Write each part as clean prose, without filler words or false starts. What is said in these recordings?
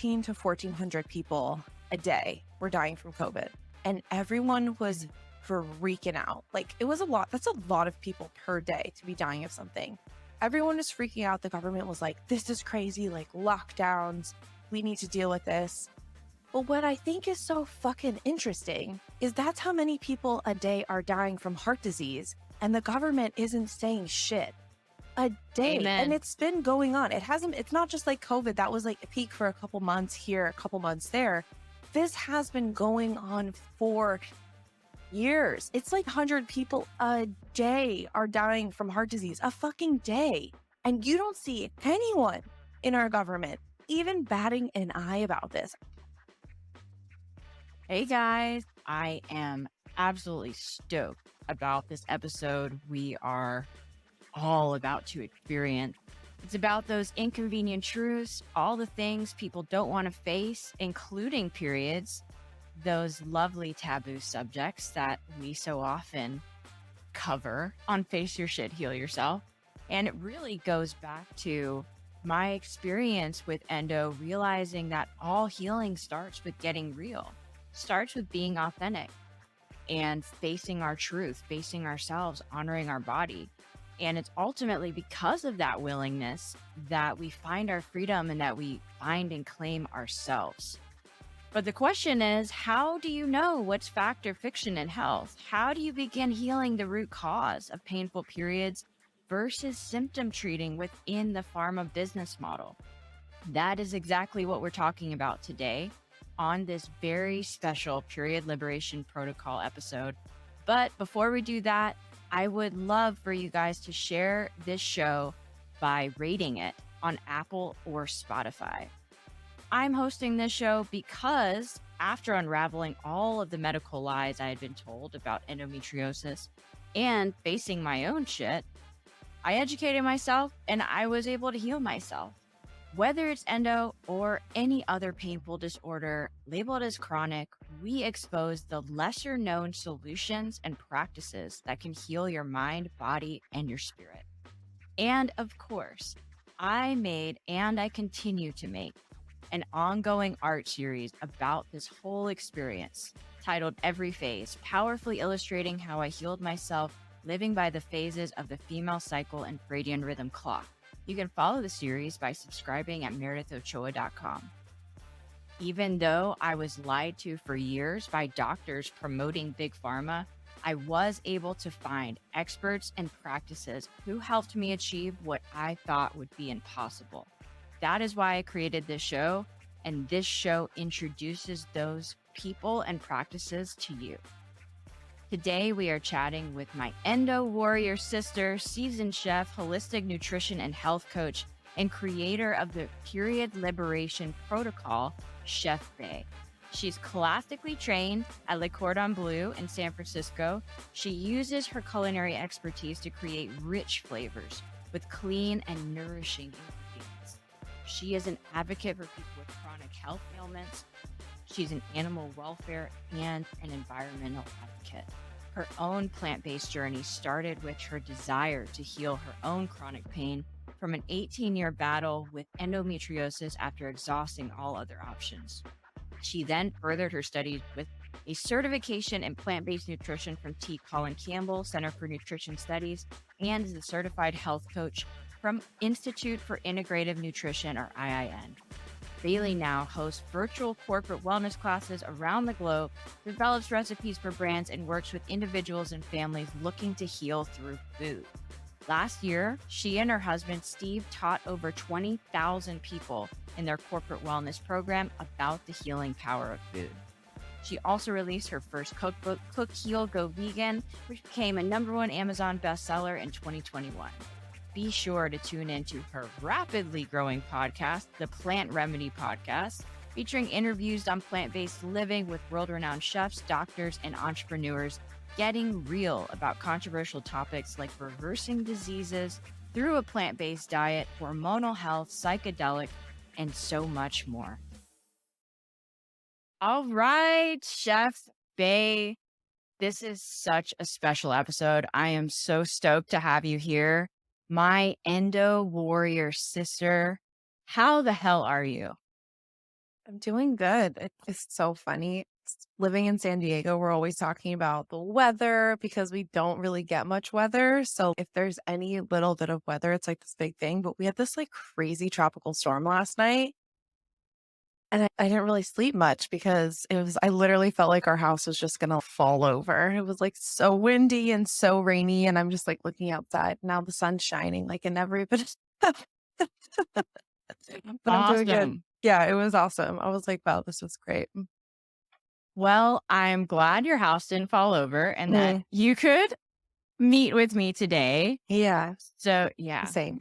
to 1,400 people a day were dying from COVID. And everyone was freaking out. Like, it was a lot. That's a lot of people per day to be dying of something. Everyone was freaking out. The government was like, this is crazy, like lockdowns. We need to deal with this. But what I think is so fucking interesting is that's how many people a day are dying from heart disease, and the government isn't saying shit. A day. Amen. And it's been going on. It's not just like COVID. That was like a peak for a couple months here, a couple months there. This has been going on for years. It's like 100 people a day are dying from heart disease, a fucking day. And you don't see anyone in our government even batting an eye about this. Hey guys, I am absolutely stoked about this episode we are all about to experience. It's about those inconvenient truths, all the things people don't want to face, including periods, those lovely taboo subjects that we so often cover on Face Your Shit, Heal Yourself. And it really goes back to my experience with endo, realizing that all healing starts with getting real, starts with being authentic and facing our truth, facing ourselves, honoring our body. And it's ultimately because of that willingness that we find our freedom and that we find and claim ourselves. But the question is, how do you know what's fact or fiction in health? How do you begin healing the root cause of painful periods versus symptom treating within the pharma business model? That is exactly what we're talking about today on this very special Period Liberation Protocol episode. But before we do that, I would love for you guys to share this show by rating it on Apple or Spotify. I'm hosting this show because after unraveling all of the medical lies I had been told about endometriosis and facing my own shit, I educated myself and I was able to heal myself. Whether it's endo or any other painful disorder labeled as chronic, we expose the lesser known solutions and practices that can heal your mind, body, and your spirit. And of course, I made and I continue to make an ongoing art series about this whole experience titled Every Phase, powerfully illustrating how I healed myself living by the phases of the female cycle and Freudian rhythm clock. You can follow the series by subscribing at meredithochoa.com. Even though I was lied to for years by doctors promoting Big Pharma, I was able to find experts and practices who helped me achieve what I thought would be impossible. That is why I created this show, and this show introduces those people and practices to you. Today, we are chatting with my endo warrior sister, seasoned chef, holistic nutrition and health coach, and creator of the Period Liberation Protocol, Chef Bai. She's classically trained at Le Cordon Bleu in San Francisco. She uses her culinary expertise to create rich flavors with clean and nourishing ingredients. She is an advocate for people with chronic health ailments. She's an animal welfare and an environmental advocate. Her own plant-based journey started with her desire to heal her own chronic pain from an 18-year battle with endometriosis after exhausting all other options. She then furthered her studies with a certification in plant-based nutrition from T. Colin Campbell Center for Nutrition Studies and is a certified health coach from Institute for Integrative Nutrition, or IIN. Bailey now hosts virtual corporate wellness classes around the globe, develops recipes for brands, and works with individuals and families looking to heal through food. Last year, she and her husband, Steve, taught over 20,000 people in their corporate wellness program about the healing power of food. She also released her first cookbook, Cook, Heal, Go Vegan, which became a #1 Amazon bestseller in 2021. Be sure to tune into her rapidly growing podcast, the Plant Remedy Podcast, featuring interviews on plant-based living with world-renowned chefs, doctors, and entrepreneurs, getting real about controversial topics like reversing diseases through a plant-based diet, hormonal health, psychedelic, and so much more. All right, Chef Bai, this is such a special episode. I am so stoked to have you here. My endo warrior sister, how the hell are you? I'm doing good. It's so funny. Living in San Diego, we're always talking about the weather because we don't really get much weather. So if there's any little bit of weather, it's like this big thing. But we had this like crazy tropical storm last night. And I didn't really sleep much because I literally felt like our house was just going to fall over. It was like so windy and so rainy. And I'm just like looking outside. Now the sun's shining like in every bit of but I'm doing good. Awesome. Yeah, it was awesome. I was like, wow, this was great. Well, I'm glad your house didn't fall over and that Mm, you could meet with me today. yeah, So, yeah. same.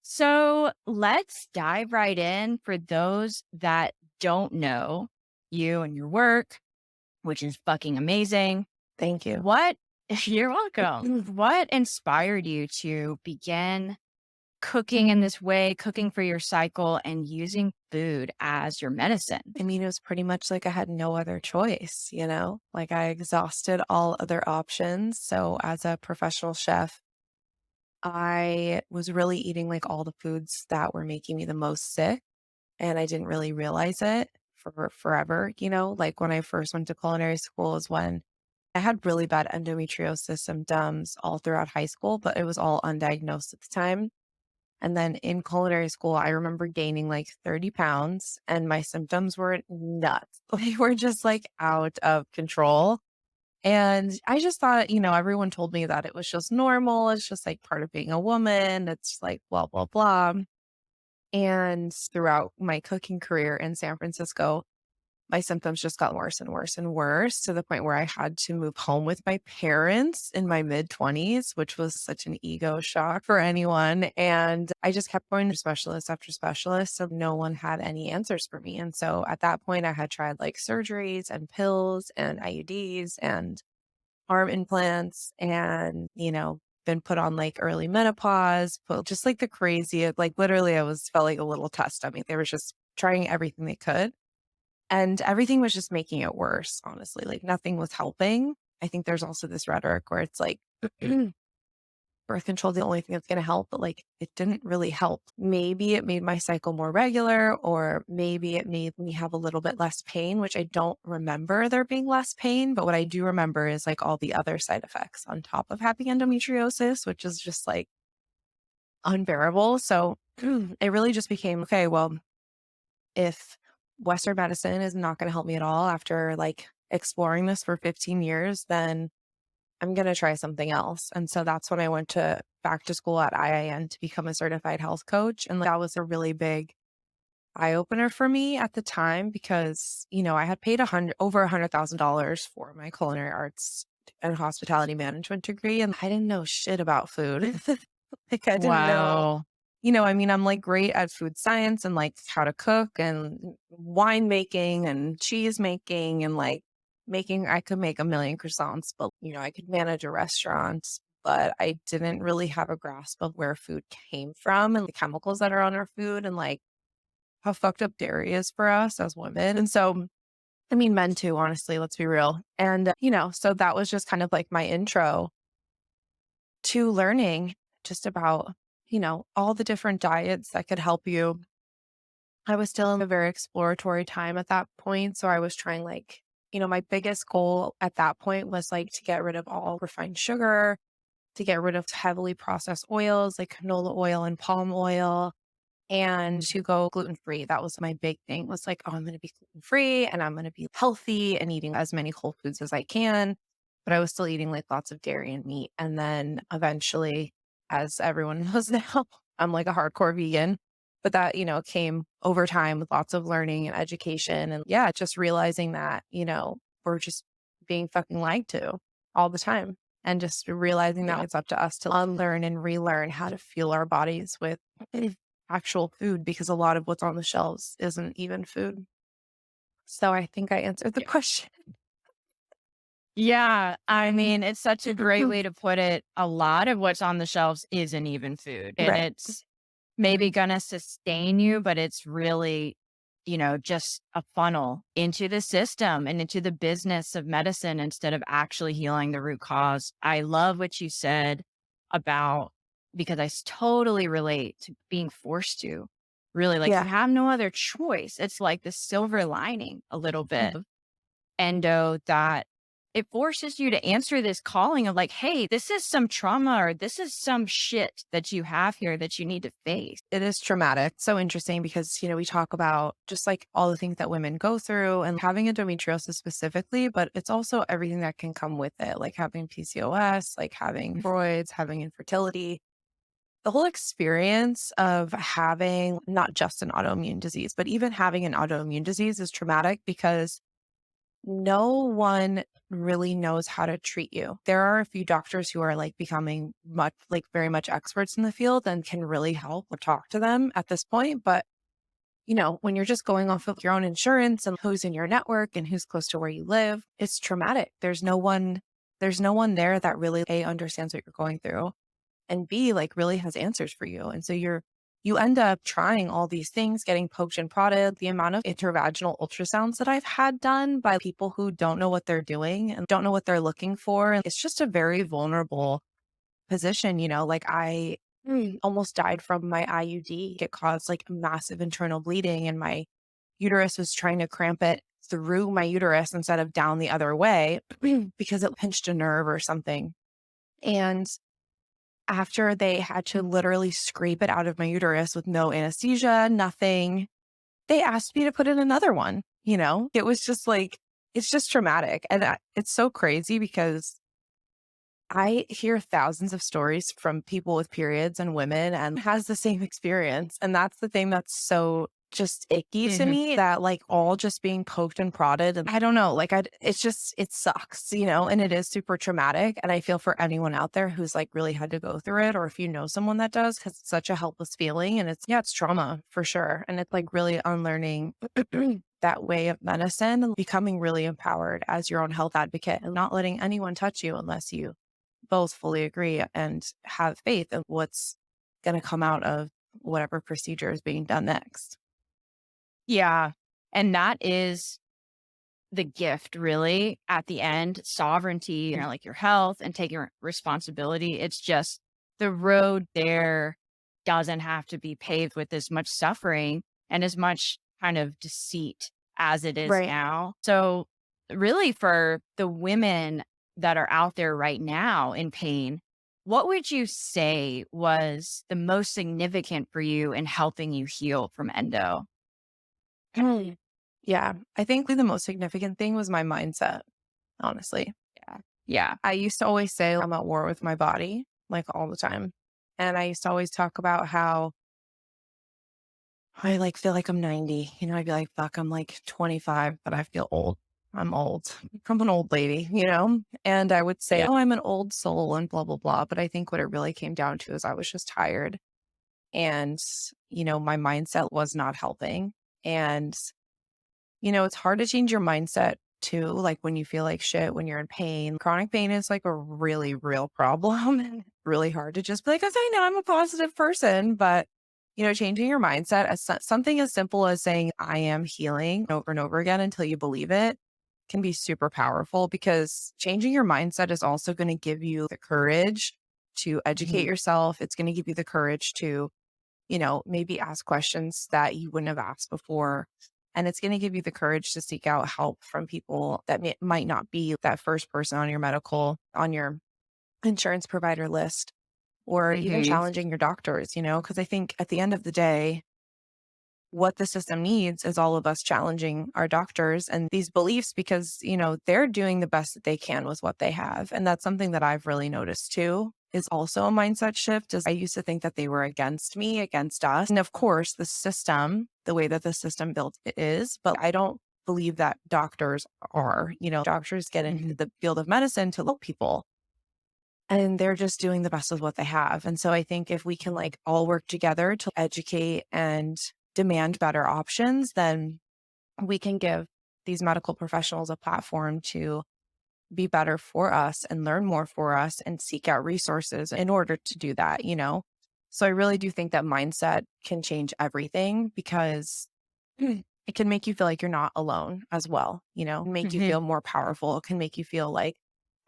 So, let's dive right in for those that don't know you and your work, which is fucking amazing. Thank you. What You're welcome. What inspired you to begin cooking in this way, cooking for your cycle and using food as your medicine? I mean, it was pretty much like I had no other choice, you know? Like I exhausted all other options. So as a professional chef, I was really eating like all the foods that were making me the most sick. And I didn't really realize it for forever, you know? Like when I first went to culinary school is when I had really bad endometriosis symptoms all throughout high school, but it was all undiagnosed at the time. And then in culinary school, I remember gaining like 30 pounds and my symptoms were nuts. They were just like out of control. And I just thought, everyone told me that it was just normal. It's just like part of being a woman. It's like blah, blah, blah. And throughout my cooking career in San Francisco, my symptoms just got worse and worse and worse to the point where I had to move home with my parents in my mid-20s, which was such an ego shock for anyone. And I just kept going to specialist after specialist. So no one had any answers for me. And so at that point, I had tried like surgeries and pills and IUDs and arm implants and, been put on like early menopause, but just like the crazy, like literally felt like a little test dummy. They were just trying everything they could. And everything was just making it worse, honestly. Like nothing was helping. I think there's also this rhetoric where it's like birth control is the only thing that's going to help, but like it didn't really help. Maybe it made my cycle more regular, or maybe it made me have a little bit less pain, which I don't remember there being less pain. But what I do remember is like all the other side effects on top of having endometriosis, which is just like unbearable. So it really just became okay, well, if Western medicine is not going to help me at all after like exploring this for 15 years, then I'm going to try something else. And so that's when I went to back to school at IIN to become a certified health coach. And like, that was a really big eye opener for me at the time because, I had paid over $100,000 for my culinary arts and hospitality management degree. And I didn't know shit about food. Like I didn't know Wow. I'm like great at food science and like how to cook and wine making and cheese making and like I could make a million croissants, but I could manage a restaurant, but I didn't really have a grasp of where food came from and the chemicals that are on our food and like how fucked up dairy is for us as women. And so, I mean, men too, honestly, let's be real. And, so that was just kind of like my intro to learning just about, all the different diets that could help you. I was still in a very exploratory time at that point. So I was trying like, my biggest goal at that point was like to get rid of all refined sugar, to get rid of heavily processed oils like canola oil and palm oil, and to go gluten free. That was my big thing was like, oh, I'm going to be gluten free and I'm going to be healthy and eating as many whole foods as I can. But I was still eating like lots of dairy and meat. And then eventually, as everyone knows now, I'm like a hardcore vegan. But that, came over time with lots of learning and education. And yeah, just realizing that, we're just being fucking lied to all the time. And just realizing that Yeah. it's up to us to unlearn and relearn how to fuel our bodies with actual food because a lot of what's on the shelves isn't even food. So I think I answered the Yeah. question. Yeah. I mean, it's such a great way to put it. A lot of what's on the shelves isn't even food. And Right. it's maybe going to sustain you, but it's really, just a funnel into the system and into the business of medicine instead of actually healing the root cause. I love what you said about, because I totally relate to being forced to really, like, you Yeah. have no other choice. It's like the silver lining a little bit of endo that it forces you to answer this calling of like, hey, this is some trauma or this is some shit that you have here that you need to face. It is traumatic. So interesting because, we talk about just like all the things that women go through and having endometriosis specifically, but it's also everything that can come with it, like having PCOS, like having fibroids, having infertility. The whole experience of having not just an autoimmune disease, but even having an autoimmune disease is traumatic because no one really knows how to treat you. There are a few doctors who are like becoming much, like very much experts in the field and can really help or talk to them at this point. But, when you're just going off of your own insurance and who's in your network and who's close to where you live, it's traumatic. There's no one there that really A understands what you're going through and B like really has answers for you. And so you end up trying all these things, getting poked and prodded. The amount of intervaginal ultrasounds that I've had done by people who don't know what they're doing and don't know what they're looking for. And it's just a very vulnerable position, like I almost died from my IUD. It caused like massive internal bleeding and my uterus was trying to cramp it through my uterus instead of down the other way because it pinched a nerve or something. And after they had to literally scrape it out of my uterus with no anesthesia, nothing, they asked me to put in another one. It was just like, it's just traumatic. And it's so crazy because I hear thousands of stories from people with periods and women and has the same experience. And that's the thing that's so just icky to Mhm. me that like all just being poked and prodded. And I don't know, like it's just, it sucks, and it is super traumatic. And I feel for anyone out there who's like really had to go through it, or if you know someone that does, because it's such a helpless feeling. And it's trauma for sure. And it's like really unlearning that way of medicine and becoming really empowered as your own health advocate and not letting anyone touch you unless you both fully agree and have faith of what's going to come out of whatever procedure is being done next. Yeah. And that is the gift, really, at the end, sovereignty, like your health and taking responsibility. It's just the road there doesn't have to be paved with as much suffering and as much kind of deceit as it is Right. now. So, really, for the women that are out there right now in pain, what would you say was the most significant for you in helping you heal from endo? Yeah. I think the most significant thing was my mindset, honestly. Yeah. Yeah. I used to always say I'm at war with my body, like all the time. And I used to always talk about how I like feel like I'm 90. I'd be like, fuck, I'm like 25, but I feel old. I'm old. I'm an old lady, And I would say, Yeah. oh, I'm an old soul and blah, blah, blah. But I think what it really came down to is I was just tired. And, my mindset was not helping. And, it's hard to change your mindset too. Like when you feel like shit, when you're in pain, chronic pain is like a really real problem and really hard to just be like, okay, now I'm a positive person. But, changing your mindset as something as simple as saying, I am healing over and over again until you believe it can be super powerful because changing your mindset is also going to give you the courage to educate Mhm. yourself. It's going to give you the courage to maybe ask questions that you wouldn't have asked before. And it's going to give you the courage to seek out help from people that might not be that first person on your insurance provider list, or even Mhm. challenging your doctors, because I think at the end of the day, what the system needs is all of us challenging our doctors and these beliefs because, they're doing the best that they can with what they have. And that's something that I've really noticed too is also a mindset shift is I used to think that they were against me, against us. And of course, the system, the way that the system built it is, but I don't believe that doctors are, doctors get into Mhm. the field of medicine to help people and they're just doing the best with what they have. And so I think if we can like all work together to educate and demand better options, then we can give these medical professionals a platform to be better for us and learn more for us and seek out resources in order to do that. So I really do think that mindset can change everything because it can make you feel like you're not alone as well, make you Mhm. feel more powerful. It can make you feel like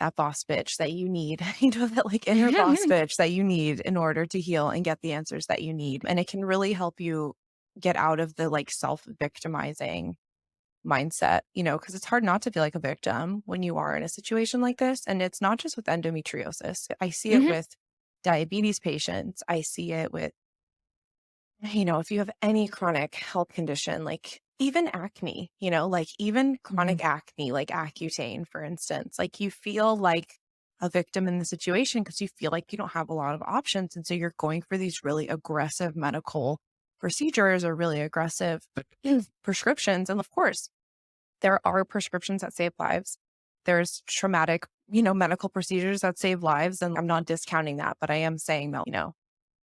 that boss bitch that you need, that like inner boss bitch that you need in order to heal and get the answers that you need. And it can really help you get out of the like self-victimizing mindset, because it's hard not to feel like a victim when you are in a situation like this. And it's not just with endometriosis. I see it Mhm. with diabetes patients. I see it with, if you have any chronic health condition, like even acne, like even Mhm. chronic acne, like Accutane, for instance, like you feel like a victim in the situation because you feel like you don't have a lot of options. And so you're going for these really aggressive medical procedures or really aggressive prescriptions. And of course, there are prescriptions that save lives. There's traumatic, medical procedures that save lives. And I'm not discounting that, but I am saying that,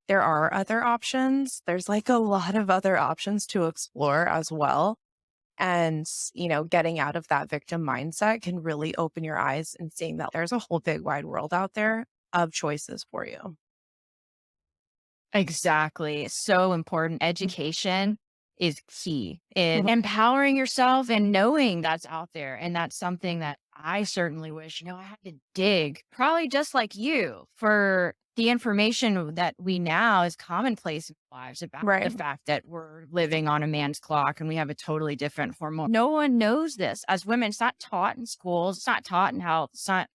there are other options. There's like a lot of other options to explore as well. And, getting out of that victim mindset can really open your eyes and seeing that there's a whole big wide world out there of choices for you. Exactly. So important. Education is key in Mhm. empowering yourself and knowing that's out there. And that's something that I certainly wish, I had to dig, probably just like you, for the information that we now is commonplace in our lives about the Right. fact that we're living on a man's clock and we have a totally different hormone. No one knows this as women. It's not taught in schools. It's not taught in health. It's not,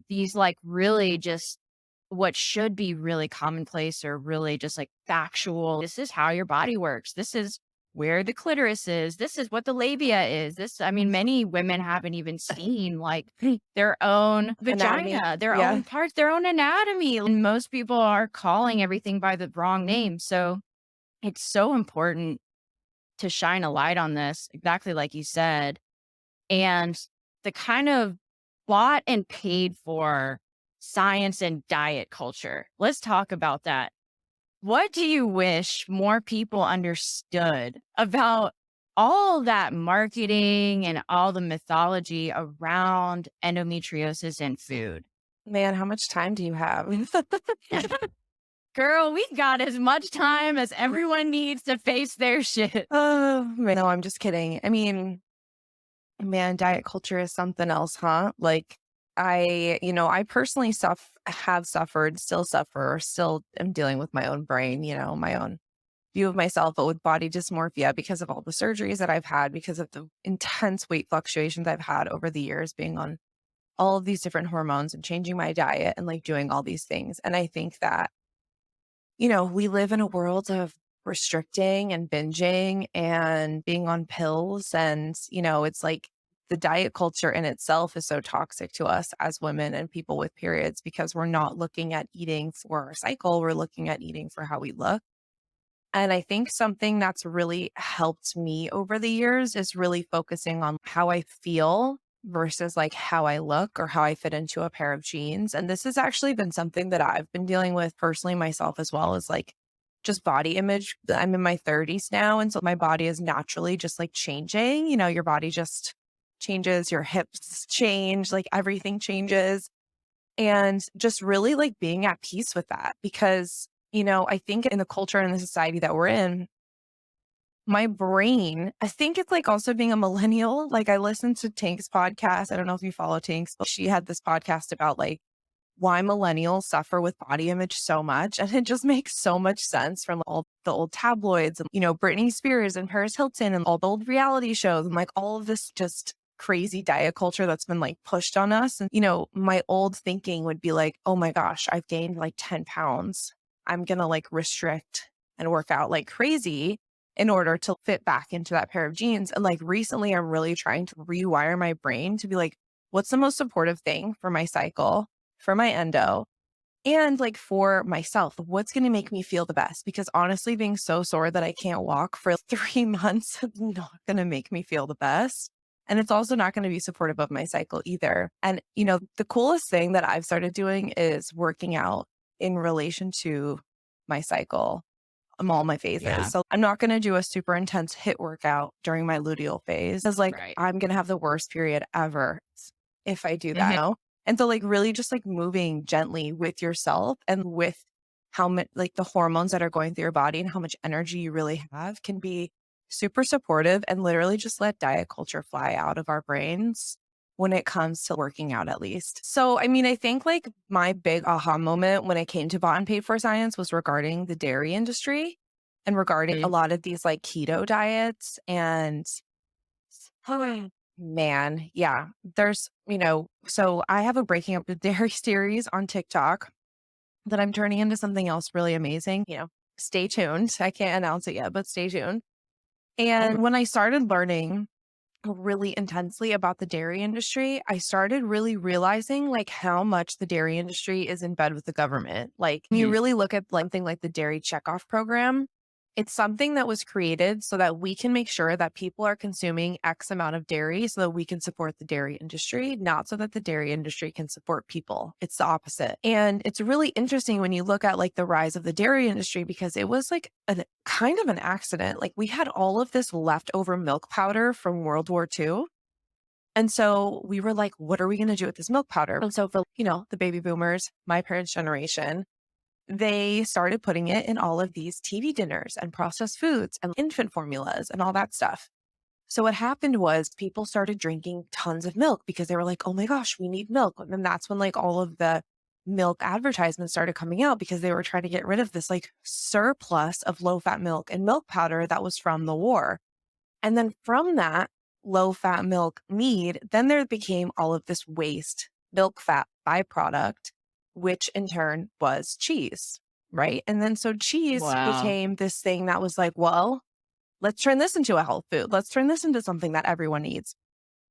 these like really just what should be really commonplace or really just like factual. This is how your body works. This is where the clitoris is. This is what the labia is. Many women haven't even seen like their own Anatomy. vagina, their Yeah. own parts, their own anatomy. And most people are calling everything by the wrong name. So it's so important to shine a light on this, exactly like you said. And the kind of bought and paid for science and diet culture. Let's talk about that. What do you wish more people understood about all that marketing and all the mythology around endometriosis and food? Man, how much time do you have? Girl, we got as much time as everyone needs to face their shit. Oh, man. No, I'm just kidding. I mean, man, diet culture is something else, huh? Like I personally have suffered, still suffer, still am dealing with my own brain, my own view of myself, but with body dysmorphia because of all the surgeries that I've had, because of the intense weight fluctuations I've had over the years, being on all of these different hormones and changing my diet and like doing all these things. And I think that we live in a world of restricting and binging and being on pills. And, it's like the diet culture in itself is so toxic to us as women and people with periods because we're not looking at eating for our cycle. We're looking at eating for how we look. And I think something that's really helped me over the years is really focusing on how I feel versus like how I look or how I fit into a pair of jeans. And this has actually been something that I've been dealing with personally myself as well as like just body image. I'm in my 30s now. And so my body is naturally just like changing. Your body just changes, your hips change, like everything changes. And just really like being at peace with that because I think in the culture and the society that we're in, my brain, I think it's like also being a millennial. Like I listened to Tank's podcast. I don't know if you follow Tank's, but she had this podcast about like why millennials suffer with body image so much. And it just makes so much sense from all the old tabloids and, Britney Spears and Paris Hilton and all the old reality shows and like all of this just crazy diet culture that's been like pushed on us. And, my old thinking would be like, oh my gosh, I've gained like 10 pounds. I'm going to like restrict and work out like crazy in order to fit back into that pair of jeans. And like recently, I'm really trying to rewire my brain to be like, what's the most supportive thing for my cycle, for my endo, and like for myself? What's going to make me feel the best? Because honestly, being so sore that I can't walk for 3 months is not going to make me feel the best. And it's also not going to be supportive of my cycle either. And, the coolest thing that I've started doing is working out in relation to my cycle all my phases. Yeah. So I'm not going to do a super intense hit workout during my luteal phase because like Right. I'm going to have the worst period ever if I do that. Mhm. And so like really just like moving gently with yourself and with how much like the hormones that are going through your body and how much energy you really have can be super supportive and literally just let diet culture fly out of our brains when it comes to working out at least. So, I mean, I think like my big aha moment when it came to bought and paid for science was regarding the dairy industry. and regarding a Mm. lot of these like keto diets and oh, man, yeah, there's, so I have a breaking up with dairy series on TikTok that I'm turning into something else really amazing. Stay tuned. I can't announce it yet, but stay tuned. Okay. And when I started learning really intensely about the dairy industry, I started really realizing like how much the dairy industry is in bed with the government. Like when you Mhm. really look at something like the dairy checkoff program, it's something that was created so that we can make sure that people are consuming X amount of dairy so that we can support the dairy industry, not so that the dairy industry can support people. It's the opposite. And it's really interesting when you look at like the rise of the dairy industry because it was like a kind of an accident. Like we had all of this leftover milk powder from World War II. And so we were like, what are we going to do with this milk powder? And so for, the baby boomers, my parents' generation, they started putting it in all of these TV dinners and processed foods and infant formulas and all that stuff. So what happened was people started drinking tons of milk because they were like, oh my gosh, we need milk. And then that's when like all of the milk advertisements started coming out because they were trying to get rid of this like surplus of low fat milk and milk powder that was from the war. And then from that low fat milk need, then there became all of this waste milk fat byproduct, which in turn was cheese. Right. And then so cheese Wow. became this thing that was like, well, let's turn this into a health food. Let's turn this into something that everyone needs.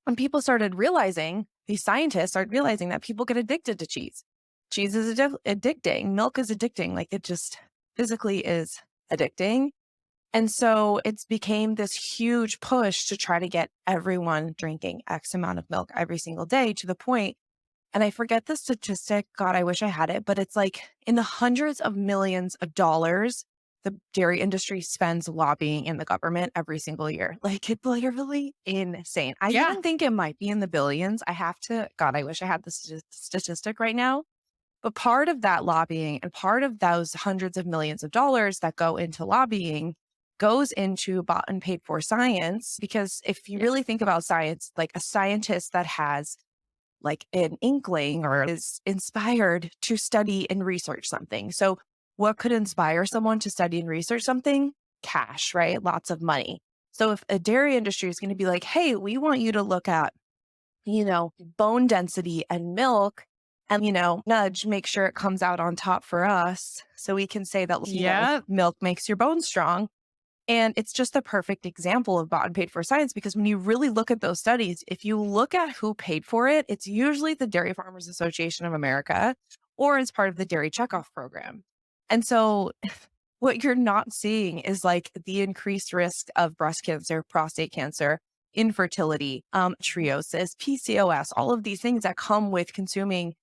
And people started realizing, these scientists started realizing that people get addicted to cheese. Cheese is addicting. Milk is addicting. Like it just physically is addicting. And so it's became this huge push to try to get everyone drinking X amount of milk every single day to the point, and I forget the statistic. God, I wish I had it, but it's like in the hundreds of millions of dollars the dairy industry spends lobbying in the government every single year. Like it's literally insane. I Yeah. even think it might be in the billions. God, I wish I had the statistic right now. But part of that lobbying and part of those hundreds of millions of dollars that go into lobbying goes into bought and paid for science. Because if you Yeah. really think about science, like a scientist that has like an inkling or is inspired to study and research something. So, what could inspire someone to study and research something? Cash, right? Lots of money. So, if a dairy industry is going to be like, hey, we want you to look at, bone density and milk and, nudge, make sure it comes out on top for us so we can say that, Yeah. milk makes your bones strong. And it's just a perfect example of bought and paid for science because when you really look at those studies, if you look at who paid for it, it's usually the Dairy Farmers Association of America or as part of the dairy checkoff program. And so what you're not seeing is like the increased risk of breast cancer, prostate cancer, infertility, triosis, PCOS, all of these things that come with consuming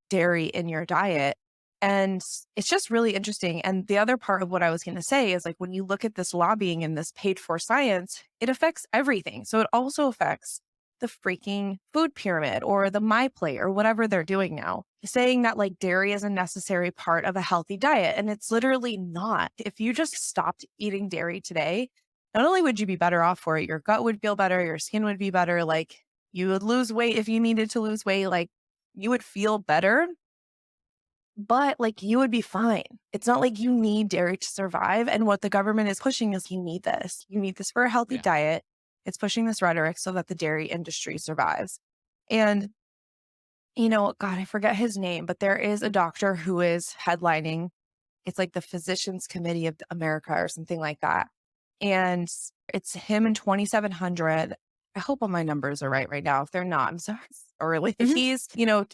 dairy in your diet. And it's just really interesting. And the other part of what I was going to say is like when you look at this lobbying and this paid for science, it affects everything. So it also affects the freaking food pyramid or the my plate or whatever they're doing now, saying that like dairy is a necessary part of a healthy diet. And it's literally not. If you just stopped eating dairy today, not only would you be better off for it, your gut would feel better, your skin would be better, like you would lose weight if you needed to lose weight, like you would feel better, but like you would be fine. It's not like you need dairy to survive. And what the government is pushing is you need this. You need this for a healthy Yeah. diet. It's pushing this rhetoric so that the dairy industry survives. And, God, I forget his name, but there is a doctor who is headlining. It's like the Physicians Committee of America or something like that. And it's him in 2,700. I hope all my numbers are right now. If they're not, I'm sorry. Early. Mhm. He's,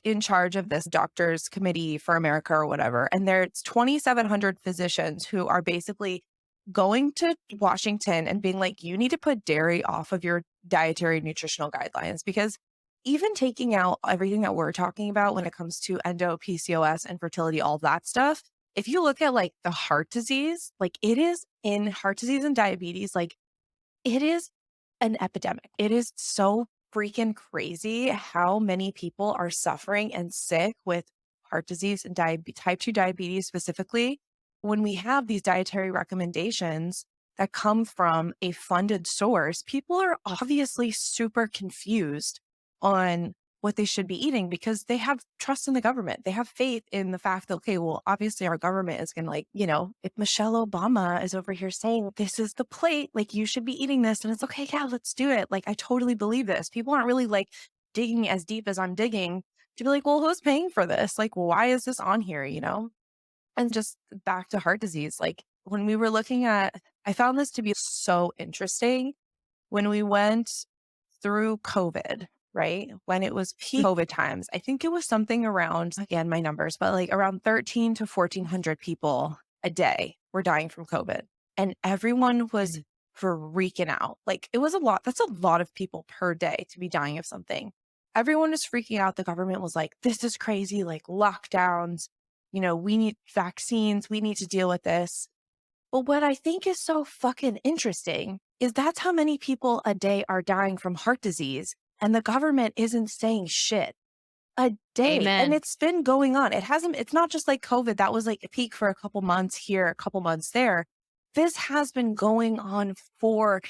in charge of this doctors committee for America or whatever. And there's 2,700 physicians who are basically going to Washington and being like, you need to put dairy off of your dietary nutritional guidelines because even taking out everything that we're talking about when it comes to endo, PCOS, infertility, all that stuff, if you look at like the heart disease, like it is in heart disease and diabetes, like it is an epidemic. It is so freaking crazy how many people are suffering and sick with heart disease and type 2 diabetes specifically when we have these dietary recommendations that come from a funded source. People are obviously super confused on what they should be eating because they have trust in the government. They have faith in the fact that, okay, well, obviously our government is going to like, if Michelle Obama is over here saying, this is the plate, like you should be eating this and it's okay. Yeah, let's do it. Like, I totally believe this. People aren't really like digging as deep as I'm digging to be like, well, who's paying for this? Like, why is this on here? And just back to heart disease, like when we were looking at, I found this to be so interesting when we went through COVID, right? When it was peak COVID times, I think it was something around, again, my numbers, but like around 13 to 1400 people a day were dying from COVID. And everyone was freaking out. Like it was a lot. That's a lot of people per day to be dying of something. Everyone was freaking out. The government was like, this is crazy, like lockdowns, we need vaccines. We need to deal with this. But what I think is so fucking interesting is that's how many people a day are dying from heart disease. And the government isn't saying shit a day. And Amen. it's been going on. It's not just like COVID. That was like a peak for a couple months here, a couple months there. This has been going on for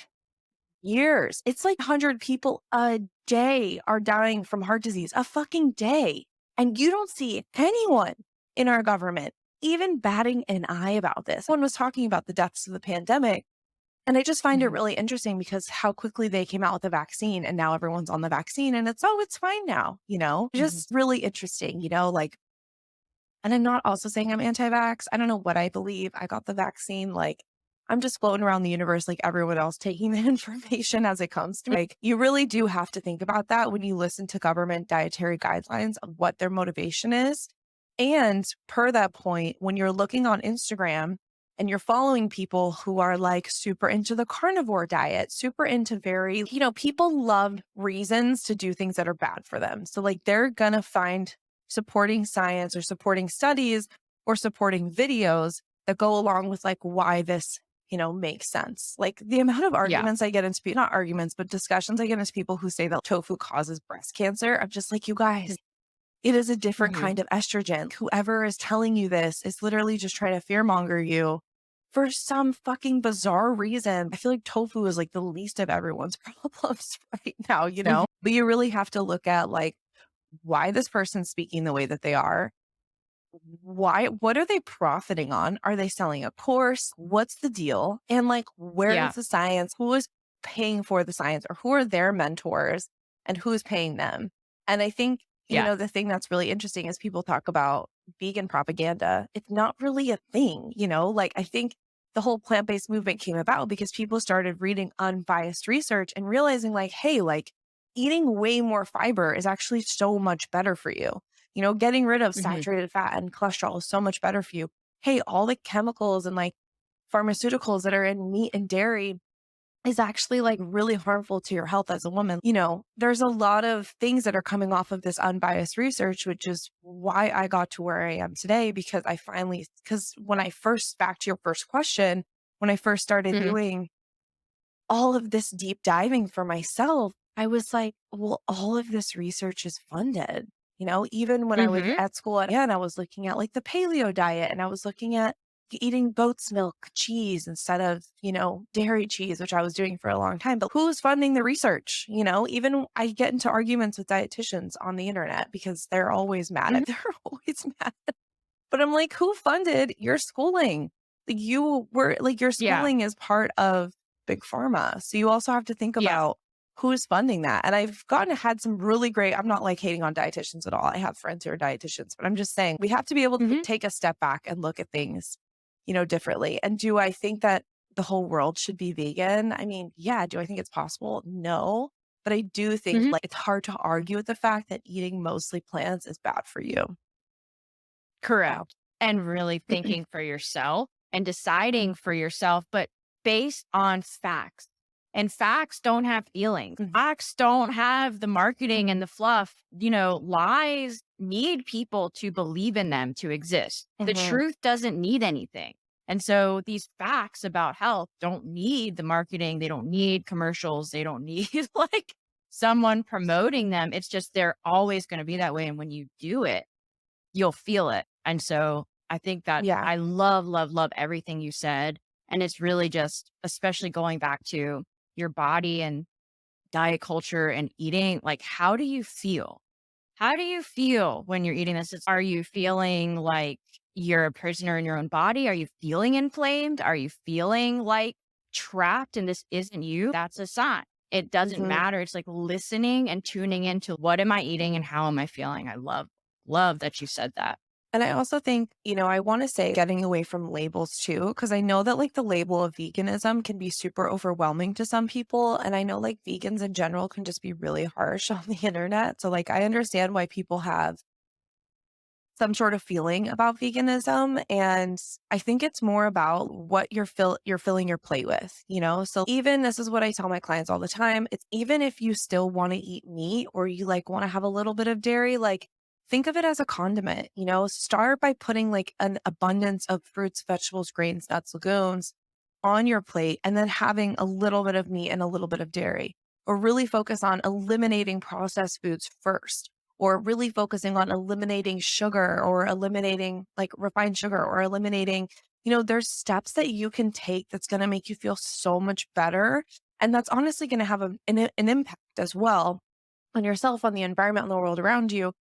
years. It's like 100 people a day are dying from heart disease, a fucking day. And you don't see anyone in our government even batting an eye about this. One was talking about the deaths of the pandemic. And I just find it really interesting because how quickly they came out with the vaccine and now everyone's on the vaccine and it's fine now, just really interesting, like, and I'm not also saying I'm anti-vax. I don't know what I believe. I got the vaccine. Like, I'm just floating around the universe like everyone else, taking the information as it comes to me. Like, you really do have to think about that when you listen to government dietary guidelines of what their motivation is. And per that point, when you're looking on Instagram and you're following people who are like super into the carnivore diet, super into people love reasons to do things that are bad for them. So like they're going to find supporting science or supporting studies or supporting videos that go along with like why this, makes sense. Like the amount of arguments I get into, not arguments, but discussions I get into people who say that tofu causes breast cancer. I'm just like, you guys, it is a different kind of estrogen. Whoever is telling you this is literally just trying to fearmonger you for some fucking bizarre reason. I feel like tofu is like the least of everyone's problems right now, But you really have to look at like why this person's speaking the way that they are. What are they profiting on? Are they selling a course? What's the deal? And like, where is the science? Who is paying for the science or who are their mentors and who's paying them? And I think, the thing that's really interesting is people talk about vegan propaganda. It's not really a thing, like I think the whole plant-based movement came about because people started reading unbiased research and realizing like, hey, like eating way more fiber is actually so much better for you. Getting rid of saturated fat and cholesterol is so much better for you. Hey, all the chemicals and like pharmaceuticals that are in meat and dairy is actually like really harmful to your health as a woman. There's a lot of things that are coming off of this unbiased research, which is why I got to where I am today, because when I first, back to your first question, when I first started doing all of this deep diving for myself, I was like, well, all of this research is funded. Even when I was at school, and I was looking at like the paleo diet and I was looking at eating goat's milk cheese instead of, dairy cheese, which I was doing for a long time. But who's funding the research? Even I get into arguments with dietitians on the internet because they're always mad at, they're always mad. But I'm like, who funded your schooling? Like your schooling is part of big pharma. So you also have to think about who's funding that. And I've had some really great, I'm not like hating on dietitians at all. I have friends who are dietitians, but I'm just saying we have to be able to take a step back and look at things, differently. And do I think that the whole world should be vegan? I mean, yeah. Do I think it's possible? No. But I do think like it's hard to argue with the fact that eating mostly plants is bad for you. Correct. And really thinking for yourself and deciding for yourself, but based on facts. And facts don't have feelings. Facts don't have the marketing and the fluff. Lies need people to believe in them to exist. The truth doesn't need anything. And so these facts about health don't need the marketing. They don't need commercials. They don't need like someone promoting them. It's just they're always going to be that way. And when you do it, you'll feel it. And so I think that I love, love, love everything you said. And it's really just, especially going back to your body and diet culture and eating, like, how do you feel? How do you feel when you're eating this? Are you feeling like you're a prisoner in your own body? Are you feeling inflamed? Are you feeling like trapped and this isn't you? That's a sign. It doesn't Mhm. matter. It's like listening and tuning into what am I eating and how am I feeling? I love that you said that. And I also think, I want to say getting away from labels too, because I know that like the label of veganism can be super overwhelming to some people. And I know like vegans in general can just be really harsh on the internet. So like I understand why people have some sort of feeling about veganism. And I think it's more about what you're filling your plate with. So even this is what I tell my clients all the time. It's even if you still want to eat meat or you like want to have a little bit of dairy, like think of it as a condiment. Start by putting like an abundance of fruits, vegetables, grains, nuts, legumes on your plate and then having a little bit of meat and a little bit of dairy. Or really focus on eliminating processed foods first or really focusing on eliminating sugar or eliminating like refined sugar or eliminating, there's steps that you can take that's going to make you feel so much better. And that's honestly going to have an impact as well on yourself, on the environment, on the world around you.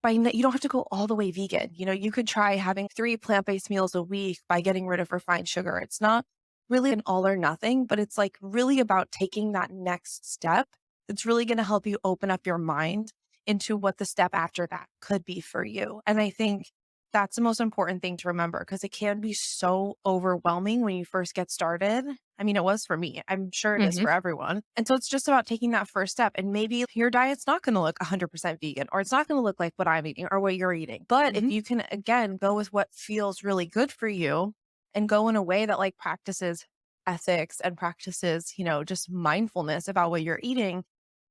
You don't have to go all the way vegan. You could try having 3 plant-based meals a week by getting rid of refined sugar. It's not really an all or nothing, but it's like really about taking that next step. It's really going to help you open up your mind into what the step after that could be for you. And I think that's the most important thing to remember because it can be so overwhelming when you first get started. I mean, it was for me. I'm sure it is Hmm. for everyone. And so it's just about taking that first step. And maybe your diet's not going to look 100% vegan or it's not going to look like what I'm eating or what you're eating. But if Hmm. you can, again, go with what feels really good for you and go in a way that like practices ethics and practices, just mindfulness about what you're eating,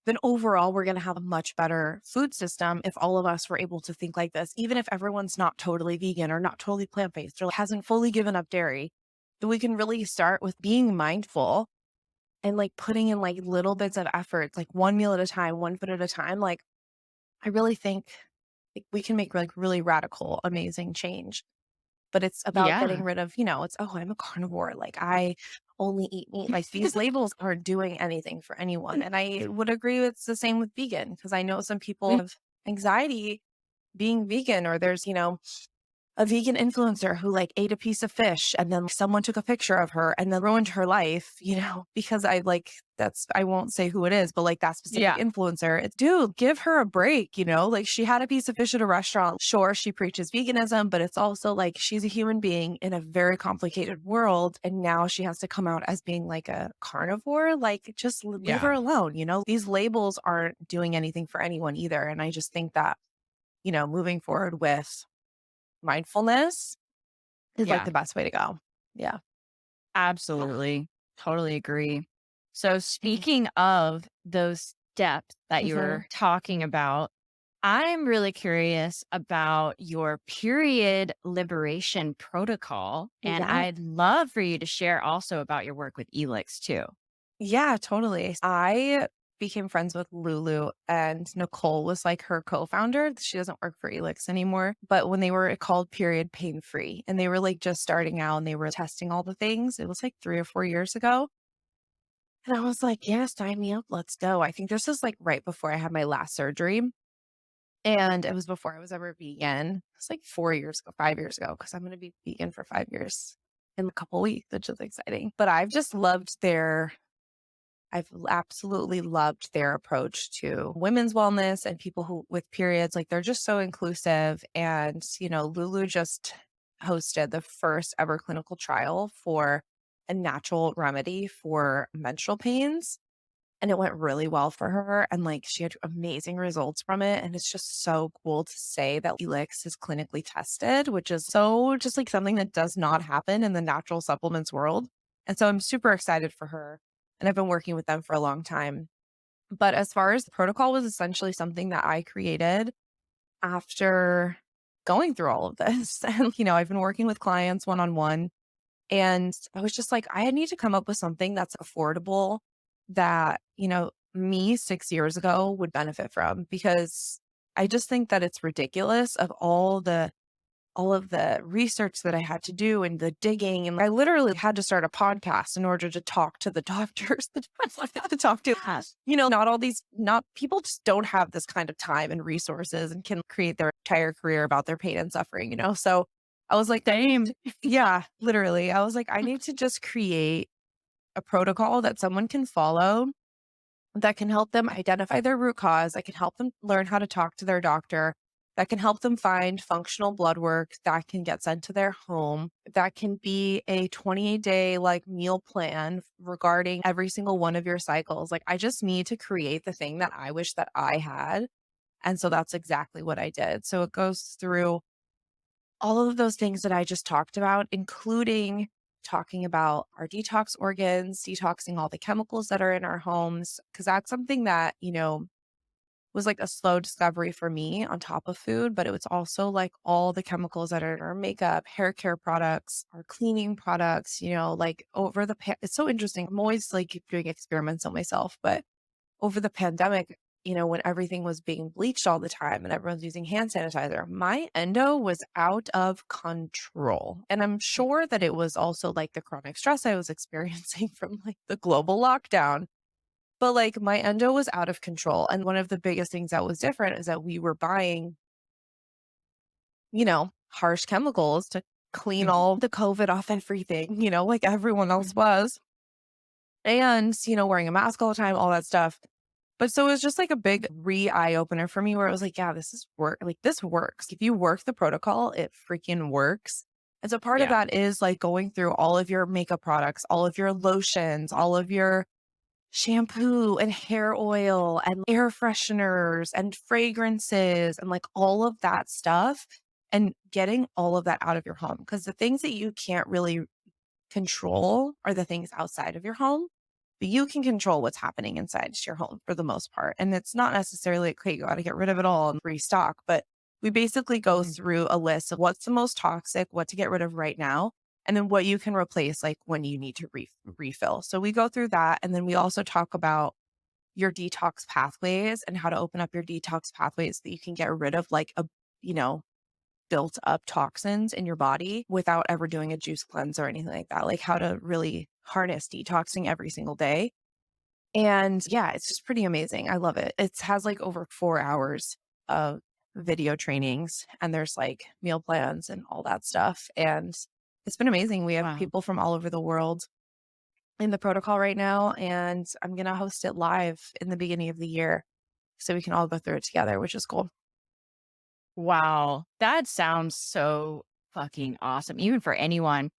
then overall we're going to have a much better food system if all of us were able to think like this, even if everyone's not totally vegan or not totally plant-based or hasn't fully given up dairy. Then we can really start with being mindful and like putting in like little bits of efforts, like one meal at a time, one foot at a time. Like I really think like, we can make like really radical, amazing change. But it's about getting Yeah. rid of, it's, oh, I'm a carnivore. Like I only eat meat. Like these labels aren't doing anything for anyone. And I would agree it's the same with vegan because I know some people have anxiety being vegan or there's, a vegan influencer who like ate a piece of fish and then someone took a picture of her and then ruined her life, because I won't say who it is, but like that specific Yeah. influencer, it's dude, give her a break, like she had a piece of fish at a restaurant. Sure, she preaches veganism, but it's also like she's a human being in a very complicated world. And now she has to come out as being like a carnivore. Like just leave her Yeah. alone. These labels aren't doing anything for anyone either. And I just think that, moving forward with mindfulness is like Yeah. the best way to go. Yeah. Absolutely. Totally agree. So Mhm. speaking of those steps that you Mhm. were talking about, I'm really curious about your period liberation protocol. And Yeah. I'd love for you to share also about your work with Elix too. Yeah, totally. I became friends with Lulu and Nicole was like her co-founder. She doesn't work for Elix anymore, but when they were called Period Pain Free and they were like just starting out and they were testing all the things, it was like 3 or 4 years ago. And I was like, yeah, sign me up. Let's go. I think this was like right before I had my last surgery. And it was before I was ever vegan. It's like 4 years ago, 5 years ago, because I'm going to be vegan for 5 years in a couple weeks, which is exciting. But I've absolutely loved their approach to women's wellness and people who with periods. Like they're just so inclusive. And, Lulu just hosted the first ever clinical trial for a natural remedy for menstrual pains and it went really well for her, and, like, she had amazing results from it, and it's just so cool to say that Elix is clinically tested, which is so just, like, something that does not happen in the natural supplements world, and so I'm super excited for her, and I've been working with them for a long time. But as far as the protocol was essentially something that I created after going through all of this, and, I've been working with clients one-on-one and I was just like, I need to come up with something that's affordable that, me 6 years ago would benefit from because I just think that it's ridiculous of all the all of the research that I had to do and the digging. And I literally had to start a podcast in order to talk to the doctors that I wanted to talk to. Yes. Not all these, not people just don't have this kind of time and resources and can create their entire career about their pain and suffering. So I was like, Same. yeah, literally. I was like, I need to just create a protocol that someone can follow that can help them identify their root cause, that can help them learn how to talk to their doctor, that can help them find functional blood work that can get sent to their home, that can be a 28-day like meal plan regarding every single one of your cycles. Like I just need to create the thing that I wish that I had. And so that's exactly what I did. So it goes through all of those things that I just talked about, including talking about our detox organs, detoxing all the chemicals that are in our homes, because that's something that was like a slow discovery for me on top of food, but it was also like all the chemicals that are in our makeup, hair care products, our cleaning products, like it's so interesting. I'm always like doing experiments on myself, but over the pandemic, when everything was being bleached all the time and everyone's using hand sanitizer, my endo was out of control. And I'm sure that it was also like the chronic stress I was experiencing from like the global lockdown. But like my endo was out of control. And one of the biggest things that was different is that we were buying, harsh chemicals to clean Mhm. all the COVID off everything, like everyone else was. And, wearing a mask all the time, all that stuff. But so it was just like a big eye opener for me where it was like, yeah, this is work. Like this works. If you work the protocol, it freaking works. And so part of Yeah. that is like going through all of your makeup products, all of your lotions, all of your shampoo and hair oil and air fresheners and fragrances and like all of that stuff and getting all of that out of your home. Because the things that you can't really control are the things outside of your home, but you can control what's happening inside your home for the most part. And it's not necessarily like, okay, you got to get rid of it all and restock, but we basically go Mhm. through a list of what's the most toxic, what to get rid of right now, and then what you can replace like when you need to refill. So we go through that. And then we also talk about your detox pathways and how to open up your detox pathways so that you can get rid of like you know, built up toxins in your body without ever doing a juice cleanse or anything like that, like how to really harness detoxing every single day. And yeah, it's just pretty amazing. I love it. It has like over 4 hours of video trainings and there's like meal plans and all that stuff. And it's been amazing. We have Wow. people from all over the world in the protocol right now. And I'm going to host it live in the beginning of the year so we can all go through it together, which is cool. Wow. That sounds so fucking awesome. Even for anyone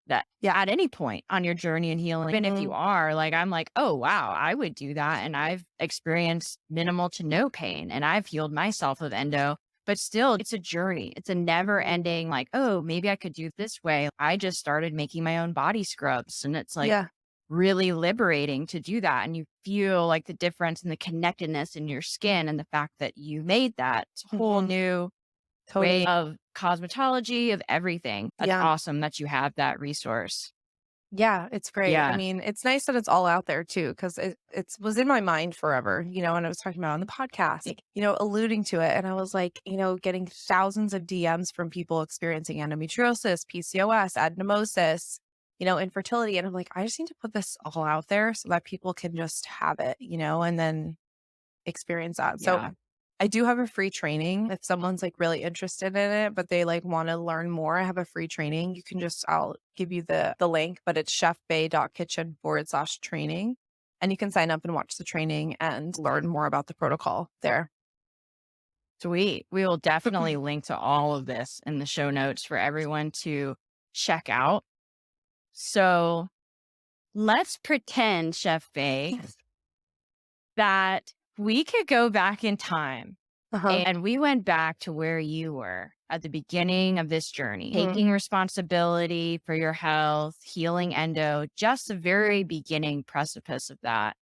that Yeah. at any point on your journey in healing, even if you Mhm. are like, I'm like, oh, wow, I would do that. And I've experienced minimal to no pain and I've healed myself of endo, but still, it's a journey. It's a never ending, like, oh, maybe I could do it this way. I just started making my own body scrubs and it's like Yeah. really liberating to do that. And you feel like the difference in the connectedness in your skin and the fact that you made that whole Mhm. new way Totally. of cosmetology, of everything. That's Yeah. awesome that you have that resource. Yeah, it's great. I Yeah. mean, it's nice that it's all out there too, because it was in my mind forever, and I was talking about it on the podcast, alluding to it. And I was like, getting thousands of DMs from people experiencing endometriosis, PCOS, adenomyosis, infertility. And I'm like, I just need to put this all out there so that people can just have it, and then experience that. So Yeah. I do have a free training if someone's like really interested in it, but they like want to learn more. I have a free training. I'll give you the link, but it's chefbay.kitchen/training. And you can sign up and watch the training and learn more about the protocol there. Sweet. We will definitely link to all of this in the show notes for everyone to check out. So let's pretend, Chef Bay, Yes. that we could go back in time Uh-huh. and we went back to where you were at the beginning of this journey, Mhm. taking responsibility for your health, healing endo, just the very beginning precipice of that.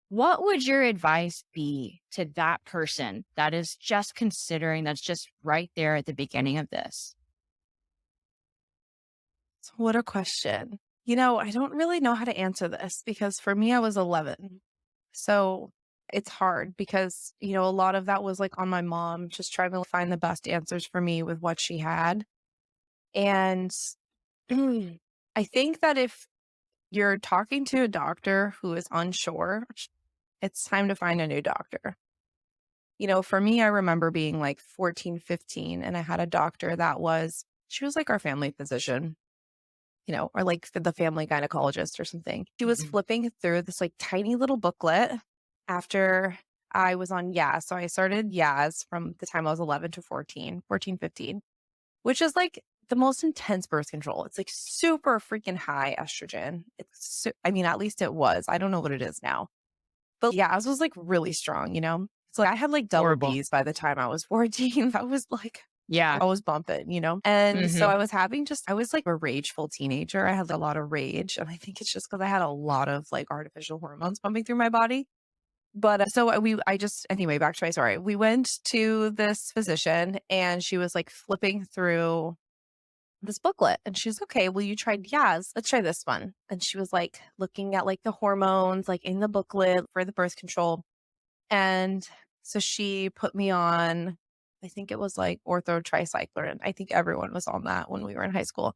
What would your advice be to that person that is just considering, that's just right there at the beginning of this? So what a question. I don't really know how to answer this because for me, I was 11. So it's hard because, a lot of that was like on my mom, just trying to find the best answers for me with what she had. And I think that if you're talking to a doctor who is unsure, it's time to find a new doctor. For me, I remember being like 14, 15, and I had a doctor she was like our family physician, or like the family gynecologist or something. She was Mhm. flipping through this like tiny little booklet after I was on Yaz. So I started Yaz from the time I was 11 to 14, 15, which is like the most intense birth control. It's like super freaking high estrogen. I mean, at least it was. I don't know what it is now. But Yaz was like really strong. So I had like double Horrible. B's by the time I was 14. That was like Yeah. I was bumping. And so Mhm. I was like a rageful teenager. I had a lot of rage. And I think it's just because I had a lot of like artificial hormones pumping through my body. But anyway, back to my story. We went to this physician and she was like flipping through this booklet and she's okay, well, you tried Yaz. Let's try this one. And she was like looking at like the hormones, like in the booklet for the birth control. And so she put me on, I think it was like ortho tricycline. I think everyone was on that when we were in high school.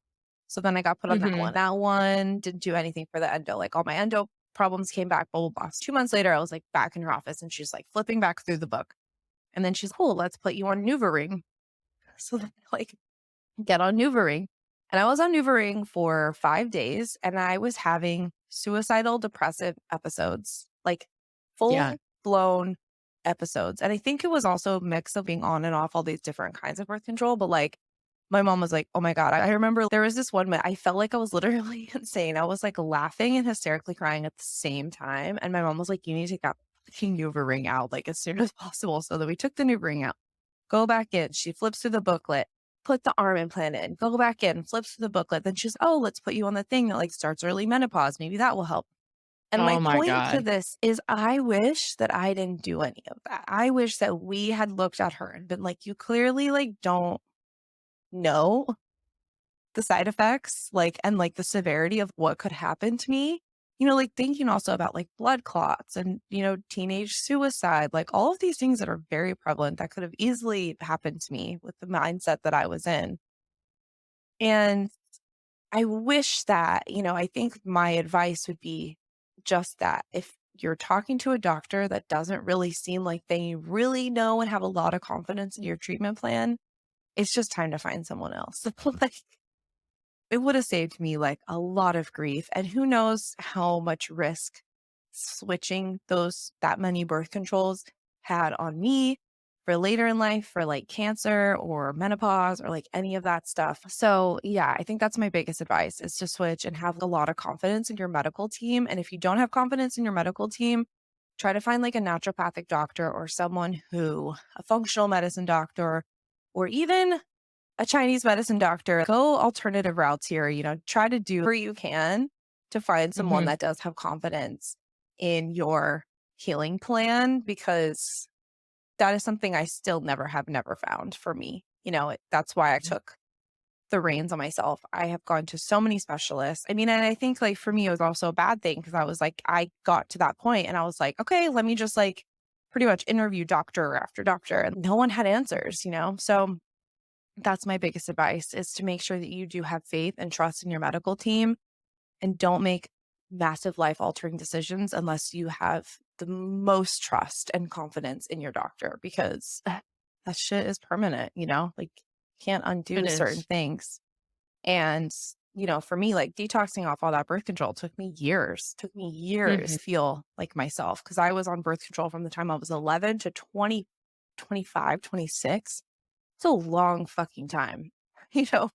So then I got put on that one. Mhm. That one didn't do anything for the endo. Like all my endo problems came back, blah, blah, blah. 2 months later, I was like back in her office and she's like flipping back through the book. And then she's cool, let's put you on NuvaRing. So then like get on NuvaRing. And I was on NuvaRing for 5 days and I was having suicidal depressive episodes, like Yeah. full blown episodes. And I think it was also a mix of being on and off all these different kinds of birth control. But like my mom was like, oh my God. I remember there was this one minute I felt like I was literally insane. I was like laughing and hysterically crying at the same time. And my mom was like, you need to get that fucking NuvaRing out like as soon as possible. So that we took the NuvaRing out, go back in. She flips through the booklet, put the arm implant in, go back in, flips through the booklet. Then she's, oh, let's put you on the thing that like starts early menopause. Maybe that will help. And my Oh my point to god. this is I wish that I didn't do any of that. I wish that we had looked at her and been like, you clearly like don't know the side effects, like, and like the severity of what could happen to me. Like thinking also about like blood clots and, teenage suicide, like all of these things that are very prevalent that could have easily happened to me with the mindset that I was in. And I wish that, I think my advice would be just that. If you're talking to a doctor that doesn't really seem like they really know and have a lot of confidence in your treatment plan, it's just time to find someone else. Like, it would have saved me like a lot of grief. And who knows how much risk switching that many birth controls had on me for later in life, for like cancer or menopause or like any of that stuff. So yeah, I think that's my biggest advice is to switch and have a lot of confidence in your medical team. And if you don't have confidence in your medical team, try to find like a naturopathic doctor or a functional medicine doctor, or even a Chinese medicine doctor. Go alternative routes here, try to do where you can to find someone Mhm. that does have confidence in your healing plan, because that is something I still never found for me. That's why I took the reins on myself. I have gone to so many specialists. I mean, and I think like for me, it was also a bad thing because I was like, I got to that point and I was like, okay, let me just like pretty much interview doctor after doctor. And no one had answers. So that's my biggest advice, is to make sure that you do have faith and trust in your medical team and don't make massive life altering decisions unless you have the most trust and confidence in your doctor, because that shit is permanent. Like can't It undo certain is. things. And, for me, like detoxing off all that birth control took me years Mhm. to feel like myself, because I was on birth control from the time I was 11 to 20, 25, 26. It's a long fucking time, you know,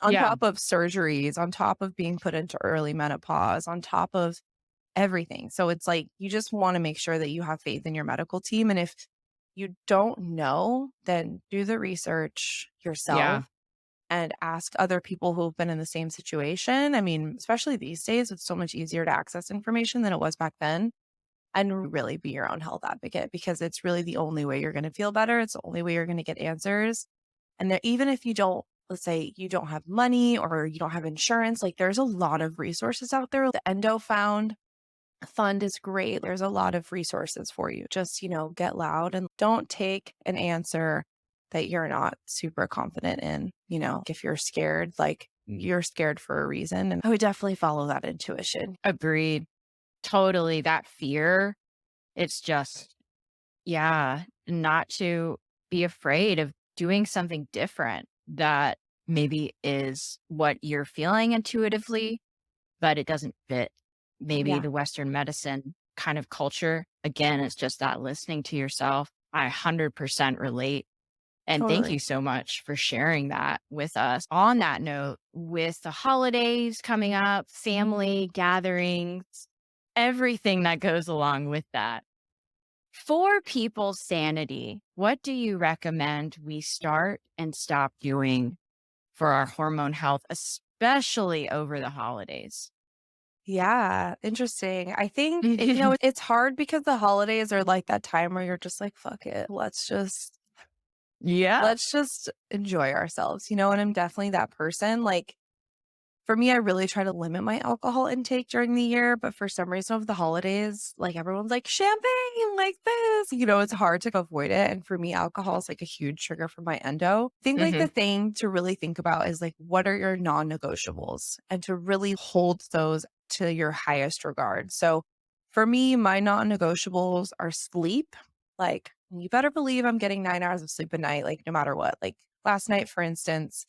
on Yeah. top of surgeries, on top of being put into early menopause, on top of everything. So it's like, you just want to make sure that you have faith in your medical team. And if you don't know, then do the research Yeah. yourself and ask other people who've been in the same situation. I mean, especially these days, it's so much easier to access information than it was back then. And really be your own health advocate, because it's really the only way you're going to feel better. It's the only way you're going to get answers. And that even if you don't, let's say you don't have money or you don't have insurance, like there's a lot of resources out there. The Endo found fund is great. There's a lot of resources for you. Just, get loud and don't take an answer that you're not super confident in. If you're scared, like you're scared for a reason. And I would definitely follow that intuition. Agreed. Totally. That fear, it's just, yeah, not to be afraid of doing something different that maybe is what you're feeling intuitively, but it doesn't fit maybe Yeah, the Western medicine kind of culture. Again, it's just that listening to yourself. I 100% relate. And thank you totally. so much for sharing that with us. On that note, with the holidays coming up, family gatherings, everything that goes along with that. For people's sanity, what do you recommend we start and stop doing for our hormone health, especially over the holidays? Yeah, interesting. I think, it's hard because the holidays are like that time where you're just like, fuck it. Yeah. Let's just enjoy ourselves, and I'm definitely that person. Like, for me, I really try to limit my alcohol intake during the year, but for some reason over the holidays, like everyone's like champagne, like this, it's hard to avoid it. And for me, alcohol is like a huge trigger for my endo. I think like the Hmm. thing to really think about is like, what are your non-negotiables and to really hold those to your highest regard. So for me, my non-negotiables are sleep. Like, you better believe I'm getting 9 hours of sleep a night, like no matter what. Like last night, for instance,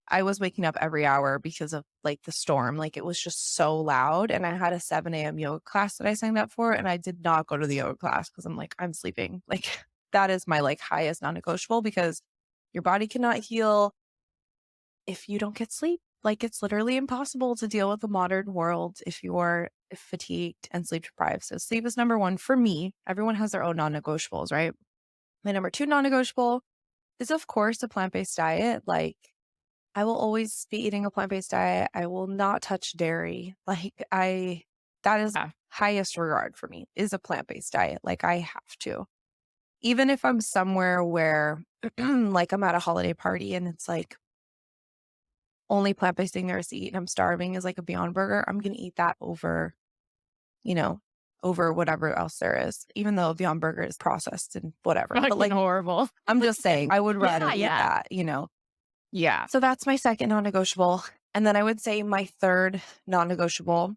I was waking up every hour because of like the storm. Like it was just so loud. And I had a 7 a.m. yoga class that I signed up for. And I did not go to the yoga class because I'm like, I'm sleeping. Like that is my like highest non-negotiable because your body cannot heal if you don't get sleep. Like it's literally impossible to deal with the modern world if you're fatigued and sleep deprived. So sleep is number one for me. Everyone has their own non-negotiables, right? My number two non-negotiable is of course a plant-based diet. Like I will always be eating a plant-based diet. I will not touch dairy. That is Yeah. highest regard for me is a plant-based diet. Like I have to. Even if I'm somewhere where like I'm at a holiday party and it's like only plant-based thing there is to eat and I'm starving is like a Beyond Burger, I'm going to eat that you know, over whatever else there is, even though Beyond Burger is processed and whatever. But Fucking like, horrible. I'm just saying, I would rather Yeah. eat Yeah. that. Yeah. So that's my second non-negotiable. And then I would say my third non-negotiable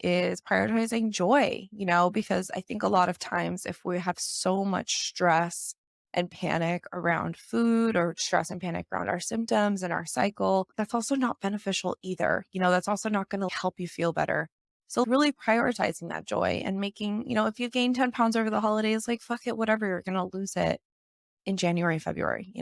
is prioritizing joy, because I think a lot of times if we have so much stress and panic around food or stress and panic around our symptoms and our cycle, that's also not beneficial either. That's also not going to help you feel better. So really prioritizing that joy and making, if you gain 10 pounds over the holidays, like fuck it, whatever, you're going to lose it in January, February.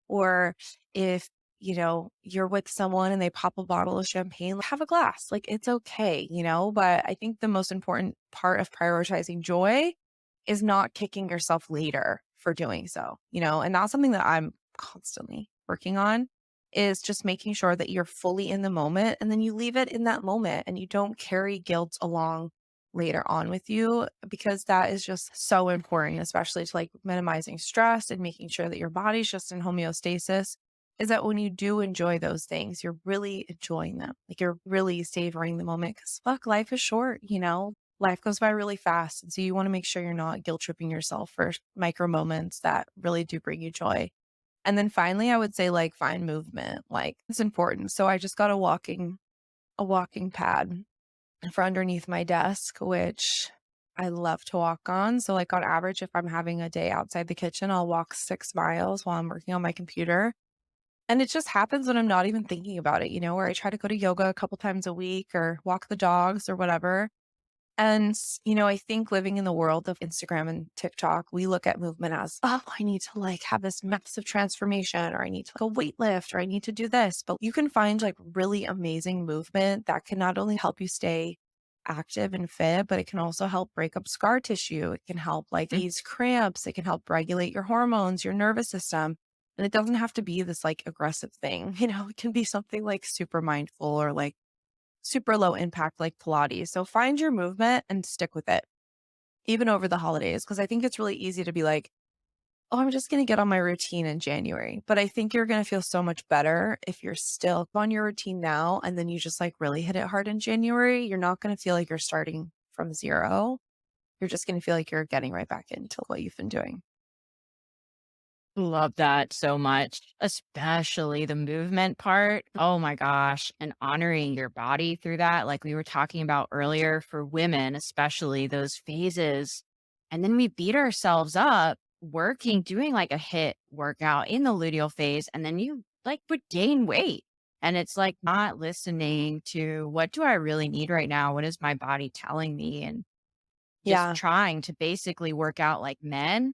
Or if, you're with someone and they pop a bottle of champagne, have a glass. Like it's okay. But I think the most important part of prioritizing joy is not kicking yourself later for doing so. And that's something that I'm constantly working on is just making sure that you're fully in the moment and then you leave it in that moment and you don't carry guilt along later on with you because that is just so important, especially to like minimizing stress and making sure that your body's just in homeostasis. Is that when you do enjoy those things, you're really enjoying them. Like you're really savoring the moment because fuck, life is short. Life goes by really fast. And so you want to make sure you're not guilt tripping yourself for micro moments that really do bring you joy. And then finally, I would say like find movement. Like it's important. So I just got a walking pad for underneath my desk, which I love to walk on. So, like on average, if I'm having a day outside the kitchen, I'll walk 6 miles while I'm working on my computer. And it just happens when I'm not even thinking about it, where I try to go to yoga a couple times a week or walk the dogs or whatever. And I think living in the world of Instagram and TikTok, we look at movement as, oh, I need to like have this massive transformation, or I need to go weight lift, or I need to do this. But you can find like really amazing movement that can not only help you stay active and fit, but it can also help break up scar tissue. It can help like Mm. ease cramps. It can help regulate your hormones, your nervous system. And it doesn't have to be this like aggressive thing. It can be something like super mindful or like super low impact like Pilates. So find your movement and stick with it, even over the holidays. Cause I think it's really easy to be like, oh, I'm just going to get on my routine in January. But I think you're going to feel so much better if you're still on your routine now and then you just like really hit it hard in January. You're not going to feel like you're starting from zero, you're just going to feel like you're getting right back into what you've been doing. Love that so much, especially the movement part. Oh my gosh. And honoring your body through that, like we were talking about earlier for women, especially those phases. And then we beat ourselves up working, doing like a hit workout in the luteal phase. And then you like would gain weight. And it's like not listening to what do I really need right now? What is my body telling me? And just Yeah, trying to basically work out like men,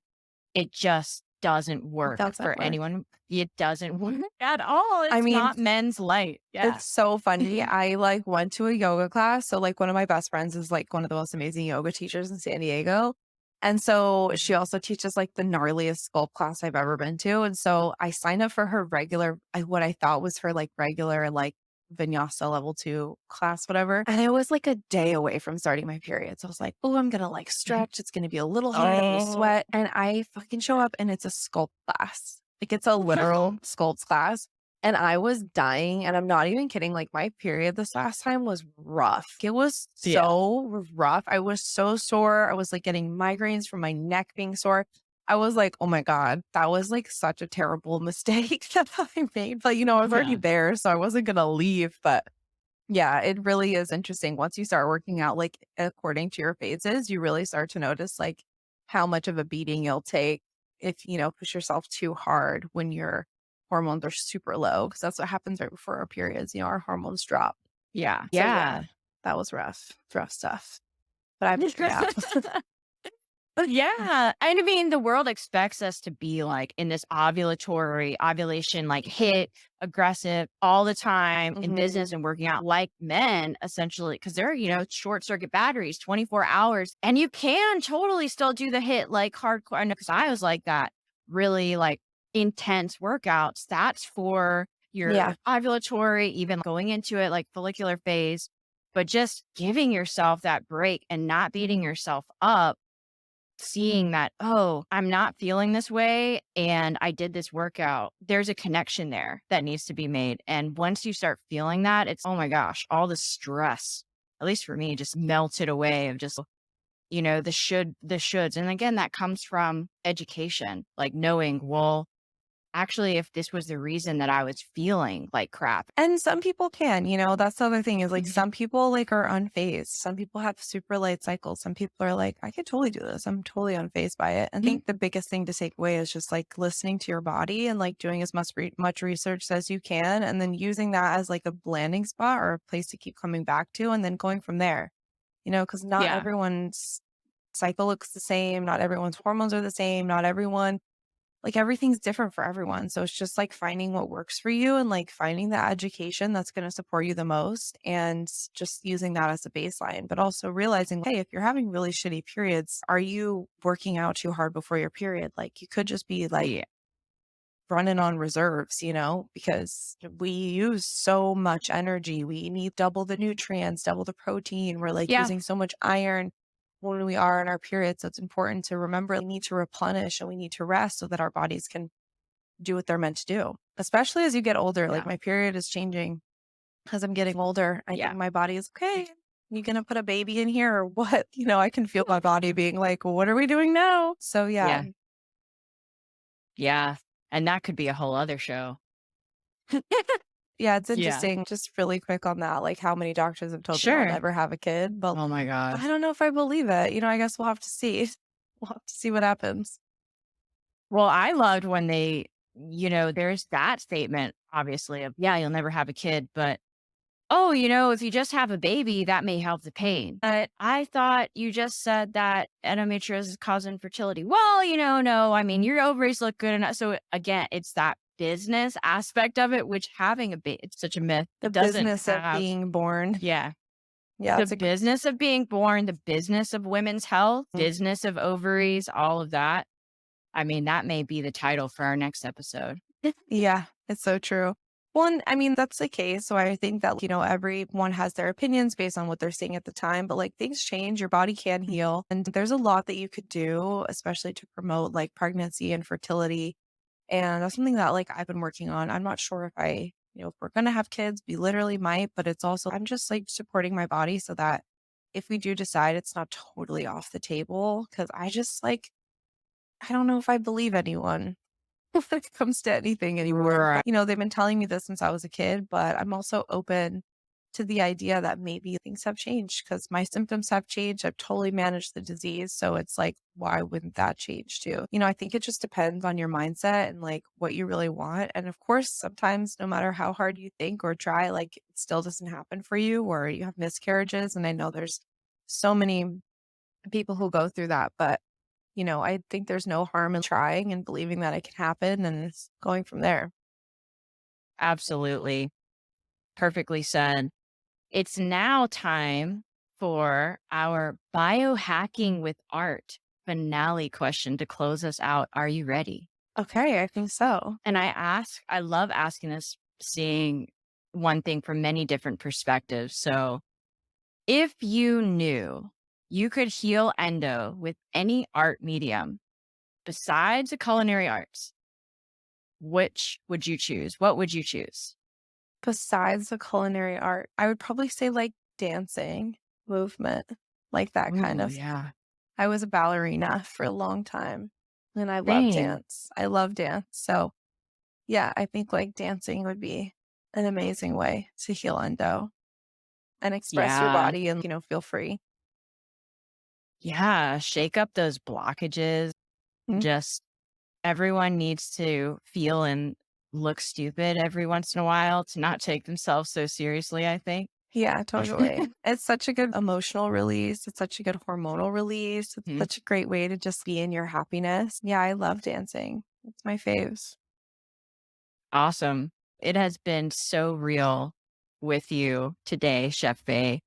it just doesn't it work doesn't for work. anyone. It doesn't work at all. I It's mean, not men's light. Yeah. it's so funny. I like went to a yoga class. So like one of my best friends is like one of the most amazing yoga teachers in San Diego. And so she also teaches like the gnarliest sculpt class I've ever been to. And so I signed up for her regular, what I thought was her like regular, like vinyasa level 2 class, whatever. And it was like a day away from starting my period. So I was like, oh, I'm going to like stretch. It's going to be a little hot. I'm gonna Oh, sweat. And I fucking show up and it's a sculpt class. Like it's a literal sculpt class. And I was dying, and I'm not even kidding, like, my period this last time was rough. It was yeah. so rough. I was so sore. I was, like, getting migraines from my neck being sore. I was like, "Oh my god, that was, like, such a terrible mistake that I made." But, I was already Yeah. there, so I wasn't gonna leave, but yeah, it really is interesting. Once you start working out, like, according to your phases, you really start to notice, like, how much of a beating you'll take if, push yourself too hard when your hormones are super low, because that's what happens right before our periods, our hormones drop. Yeah. So, yeah, Yeah. that was rough. It's rough stuff. But I've yeah. Yeah. I mean, the world expects us to be like in this ovulation, like hit aggressive all the time in Mhm. business and working out like men, essentially, because they're, short circuit batteries, 24 hours. And you can totally still do the hit like hardcore. I know because I was like that really like intense workouts. That's for Yeah. your ovulatory, even going into it like follicular phase, but just giving yourself that break and not beating yourself up, seeing that, oh, I'm not feeling this way and I did this workout. There's a connection there that needs to be made. And once you start feeling that, it's, oh my gosh, all the stress, at least for me, just melted away of just, the shoulds. And again, that comes from education, like knowing, well, actually, if this was the reason that I was feeling like crap. And some people can, that's the other thing is like Mhm. some people like are unfazed. Some people have super light cycles. Some people are like, I could totally do this. I'm totally unfazed by it. I Mhm. think the biggest thing to take away is just like listening to your body and like doing as much research as you can, and then using that as like a landing spot or a place to keep coming back to, and then going from there. Because not Yeah. everyone's cycle looks the same. Not everyone's hormones are the same. Not everyone like, everything's different for everyone, so it's just, like, finding what works for you and, like, finding the education that's gonna support you the most and just using that as a baseline, but also realizing, hey, if you're having really shitty periods, are you working out too hard before your period? Like, you could just be, like, Yeah. running on reserves, because we use so much energy. We need double the nutrients, double the protein. We're like Yeah. using so much iron when we are in our periods. So it's important to remember we need to replenish and we need to rest so that our bodies can do what they're meant to do. Especially as you get older. Like Yeah. my period is changing as I'm getting older. I Yeah. think my body is okay. You gonna put a baby in here or what? I can feel my body being like, well, what are we doing now? So yeah. Yeah. Yeah. And that could be a whole other show. Yeah, it's Yeah. interesting. Just really quick on that, like how many doctors have told me I'll Sure. never have a kid, but Oh my I gosh. don't know if I believe it. I guess we'll have to see. We'll have to see what happens. Well, I loved when there's that statement, obviously, of, yeah, you'll never have a kid, but, oh, if you just have a baby, that may help the pain. But I thought you just said that endometriosis causes infertility. Well, no, I mean, your ovaries look good enough. So again, it's that business aspect of it, which having a baby, it's such a myth, The doesn't business of have. being born. Yeah. Yeah, The it's a business of being born, the business of women's health, business of ovaries, all of that. I mean, that may be the title for our next episode. yeah, it's so true. Well, and I mean, that's the case. So I think that, everyone has their opinions based on what they're seeing at the time, but like things change, your body can heal. And there's a lot that you could do, especially to promote like pregnancy and fertility. And that's something that like I've been working on. I'm not sure if if we're going to have kids, we literally might, but it's also, I'm just like supporting my body so that if we do decide, it's not totally off the table because I just like, I don't know if I believe anyone when it comes to anything anymore. Right. They've been telling me this since I was a kid, but I'm also open to the idea that maybe things have changed because my symptoms have changed. I've totally managed the disease. So it's like, why wouldn't that change too? I think it just depends on your mindset and like what you really want. And of course, sometimes no matter how hard you think or try, like it still doesn't happen for you or you have miscarriages. And I know there's so many people who go through that, but I think there's no harm in trying and believing that it can happen and it's going from there. Absolutely. Perfectly said. It's now time for our biohacking with art finale question to close us out. Are you ready? Okay, I think so. And I love asking this, seeing one thing from many different perspectives. So, if you knew you could heal endo with any art medium besides the culinary arts, which would you choose? What would you choose? Besides the culinary art, I would probably say like dancing, movement, like that kind Ooh, of. yeah. I was a ballerina for a long time and I love Same. dance. I love dance. So, yeah, I think like dancing would be an amazing way to heal endo and express your Yeah. body and, feel free. Yeah. Shake up those blockages. Mm, Just everyone needs to feel and look stupid every once in a while to not take themselves so seriously, I think. yeah, totally. It's such a good emotional release. It's such a good hormonal release. It's Mhm. such a great way to just be in your happiness. Yeah, I love dancing. It's my faves. Awesome. It has been so real with you today, Chef Bay.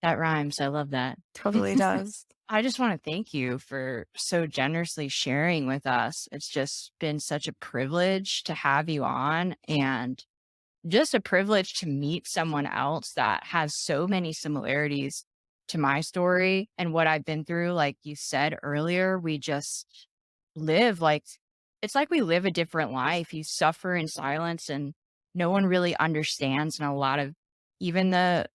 That rhymes. I love that. Totally does. I just want to thank you for so generously sharing with us. It's just been such a privilege to have you on and just a privilege to meet someone else that has so many similarities to my story and what I've been through. Like you said earlier, we just live like it's like we live a different life. You suffer in silence and no one really understands. And a lot of even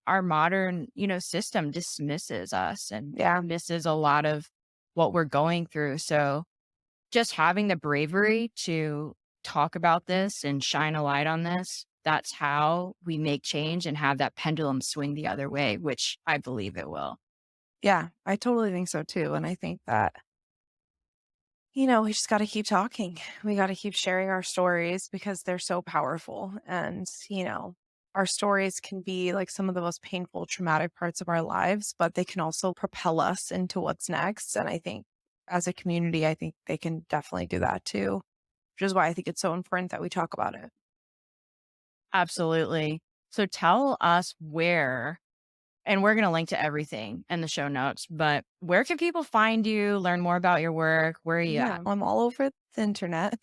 our modern, system dismisses us and Yeah. misses a lot of what we're going through. So just having the bravery to talk about this and shine a light on this, that's how we make change and have that pendulum swing the other way, which I believe it will. Yeah, I totally think so too. And I think that, we just got to keep talking. We got to keep sharing our stories because they're so powerful. And, our stories can be like some of the most painful, traumatic parts of our lives, but they can also propel us into what's next. And I think as a community, I think they can definitely do that too, which is why I think it's so important that we talk about it. Absolutely. So tell us where, and we're going to link to everything in the show notes, but where can people find you, learn more about your work? Where are you Yeah, at? I'm all over the internet.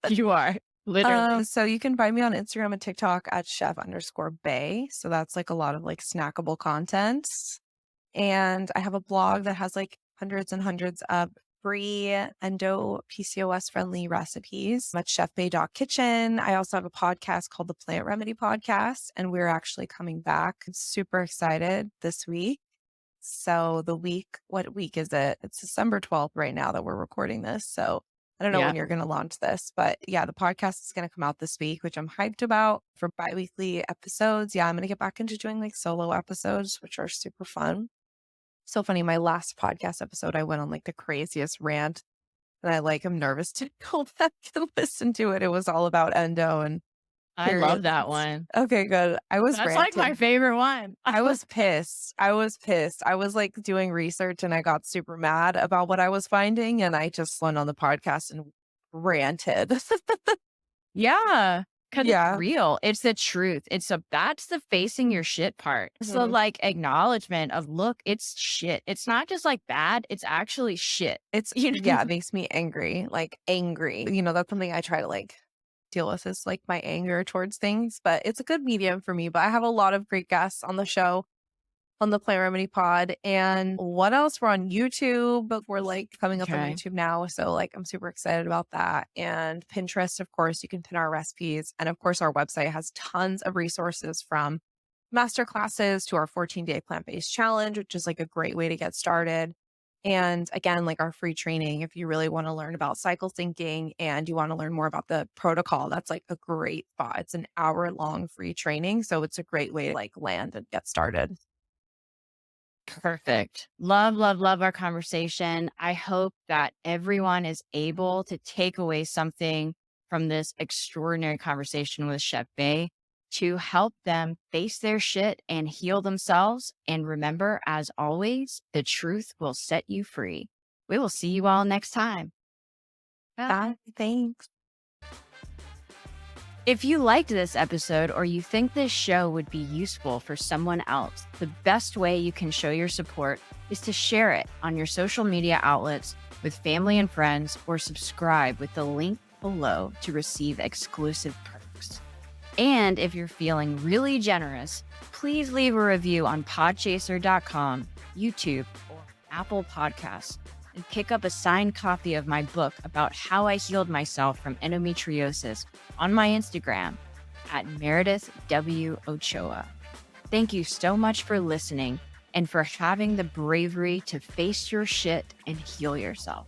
You are literally. So you can find me on Instagram and TikTok at chef_bay. So that's like a lot of like snackable content. And I have a blog that has like hundreds and hundreds of free endo PCOS friendly recipes at chefbay.kitchen. I also have a podcast called the Plant Remedy Podcast, and we're actually coming back. I'm super excited this week. So what week is it? It's December 12th right now that we're recording this. So I don't know Yeah. when you're going to launch this, but yeah, the podcast is going to come out this week, which I'm hyped about for biweekly episodes. Yeah, I'm going to get back into doing like solo episodes, which are super fun. So funny. My last podcast episode, I went on like the craziest rant and I'm nervous to go back and listen to it. It was all about endo and I love periods. that one. Okay, good. I was That's like my ranting. favorite one. I was pissed. I was pissed. I was like doing research and I got super mad about what I was finding. And I just went on the podcast and ranted. Yeah, because it's Yeah. real. It's the truth. That's the facing your shit part. It's the, Mhm. like, acknowledgement of, "Look, it's shit." It's not just, like, bad, it's actually shit. Yeah, it makes me angry, like angry. That's something I try to like deal with is like my anger towards things, but it's a good medium for me. But I have a lot of great guests on the show on the Plant Remedy Pod. And what else? We're on YouTube, but we're like coming up on Okay. YouTube now. So like I'm super excited about that. And Pinterest, of course, you can pin our recipes. And of course, our website has tons of resources from masterclasses to our 14-day plant-based challenge, which is like a great way to get started. And again, like our free training, if you really want to learn about cycle syncing and you want to learn more about the protocol, that's like a great spot. It's an hour-long free training. So it's a great way to like land and get started. Perfect. Love, love, love our conversation. I hope that everyone is able to take away something from this extraordinary conversation with Chef Bay to help them face their shit and heal themselves. And remember, as always, the truth will set you free. We will see you all next time. Bye. Bye. Thanks. If you liked this episode or you think this show would be useful for someone else, the best way you can show your support is to share it on your social media outlets with family and friends, or subscribe with the link below to receive exclusive perks. And if you're feeling really generous, please leave a review on podchaser.com, YouTube, or Apple Podcasts, and pick up a signed copy of my book about how I healed myself from endometriosis on my Instagram at Meredith W. Ochoa. Thank you so much for listening and for having the bravery to face your shit and heal yourself.